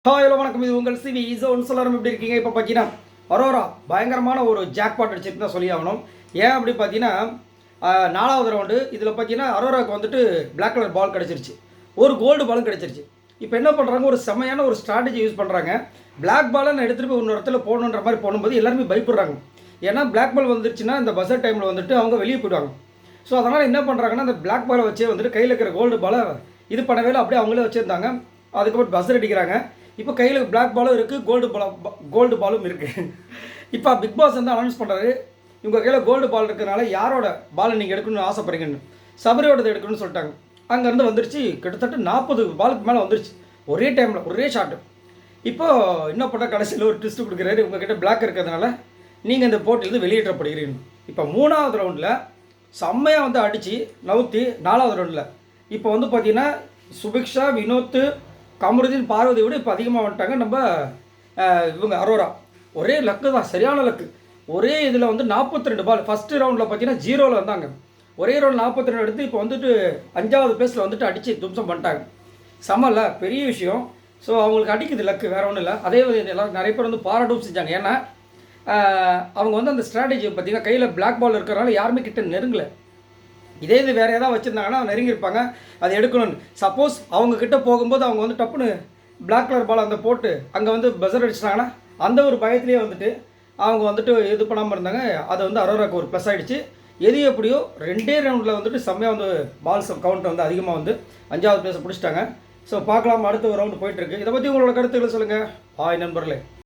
Hello வணக்கம். இது உங்கள் சிவி ஈஸோன்னு சொல்லணும். எப்படி இருக்கீங்க? இப்போ பார்த்தீங்கன்னா அரோரா பயங்கரமான ஒரு ஜாக்பாட் அடிச்சிருக்கு தான் சொல்லி ஆகணும். ஏன் அப்படி பார்த்தீங்கன்னா 4வது ரவுண்டு இதில் பார்த்தீங்கன்னா அரோராவுக்கு வந்துட்டு பிளாக் கலர் பால் கிடச்சிருச்சு, ஒரு கோல்டு பாலும் கிடச்சிருச்சு. இப்போ என்ன பண்ணுறாங்க, ஒரு செம்மையான ஒரு ஸ்ட்ராட்டஜி யூஸ் பண்ணுறாங்க. பிளாக் பாலை நான் எடுத்துகிட்டு போய் இன்னொரு இடத்துல போகணுன்ற மாதிரி போகும்போது எல்லாருமே பயப்படுறாங்க. ஏன்னா பிளாக் பால் வந்துருச்சுன்னா இந்த பஸ்ஸர் டைமில் வந்துட்டு அவங்க வெளியே போயிடுவாங்க. ஸோ அதனால் என்ன பண்ணுறாங்கன்னா அந்த பிளாக் பாலை வச்சே வந்துட்டு கையில் இருக்கிற கோல்டு பாலை இது பண்ணவே இல்லை, அப்படியே அவங்களே வச்சுருந்தாங்க. அதுக்கப்புறம் பஸ்ஸர் அடிக்கிறாங்க. இப்போ கையில் பிளாக் பாலும் இருக்குது, கோல்டு பாலும் இருக்குது. இப்போ பிக் பாஸ் வந்து அனௌன்ஸ் பண்ணுறாரு, இவங்க கையில் கோல்டு பால் இருக்கிறனால யாரோட பாலை நீங்கள் எடுக்கணும்னு ஆசைப்படுறீங்கன்னு சபரியோடது எடுக்கணும்னு சொல்லிட்டாங்க. அங்கேருந்து வந்துருச்சு, கிட்டத்தட்ட 40 பாலுக்கு மேலே வந்துருச்சு ஒரே டைமில், ஒரே ஷாட்டு. இப்போது என்ன பண்ணால் கடைசியில் ஒரு ட்விஸ்ட்டு கொடுக்குறாரு, உங்ககிட்ட பிளாக் இருக்கிறதுனால நீங்கள் இந்த போட்டியிலேருந்து வெளியேற்றப்படுகிறீங்க. இப்போ 3வது ரவுண்டில் செம்மையாக வந்து அடித்து நவுத்தி 4வது ரவுண்டில் இப்போ வந்து பார்த்தீங்கன்னா சுபிக்ஷா, வினோத், கமருதீன், பார்வதி விட இப்போ அதிகமாக வந்துட்டாங்க நம்ம இவங்க அரோரா. ஒரே லக்கு தான், சரியான லக்கு. ஒரே இதில் வந்து 42 பால் ஃபஸ்ட்டு ரவுண்டில் பார்த்தீங்கன்னா 0ல் வந்தாங்க. ஒரே ரவுண்ட் 42 எடுத்து இப்போ வந்துட்டு 5வது பேஸில் வந்துட்டு அடித்து தும்சம் பண்ணிட்டாங்க. செம்மல்ல, பெரிய விஷயம். ஸோ அவங்களுக்கு அடிக்குது லக்கு, வேறு ஒன்றும் இல்லை. அதே எல்லாம் நிறைய பேர் வந்து பாராட்டும் செஞ்சாங்க. ஏன்னா அவங்க வந்து அந்த ஸ்ட்ராட்டஜி பார்த்தீங்கன்னா கையில் பிளாக் பால் இருக்கிறனால யாருமே கிட்ட நெருங்கலை. இதே இது வேறு ஏதாவது வச்சுருந்தாங்கன்னா நெருங்கியிருப்பாங்க, அதை எடுக்கணும்னு. சப்போஸ் அவங்கக்கிட்ட போகும்போது அவங்க வந்து டப்புன்னு பிளாக் கலர் பால் அந்த போட்டு அங்கே வந்து பஸர் அடிச்சிட்டாங்கன்னா அந்த ஒரு பயத்துலேயே வந்துட்டு அவங்க வந்துட்டு இது பண்ணாமல் இருந்தாங்க. அது வந்து அரோராக்கு ஒரு ப்ளஸ் ஆகிடுச்சு. எது எப்படியோ 2 ரவுண்டில் வந்துட்டு செம்மையாக வந்து பால்ஸ் கவுண்ட் வந்து அதிகமாக வந்து 5வது பிளேஸை பிடிச்சிட்டாங்க. ஸோ பார்க்கலாம், அடுத்த ஒரு ரவுண்டு போயிட்டுருக்கு. இதை பற்றி உங்களோட கருத்துக்களை சொல்லுங்கள். ஹாய் நண்பர்களே.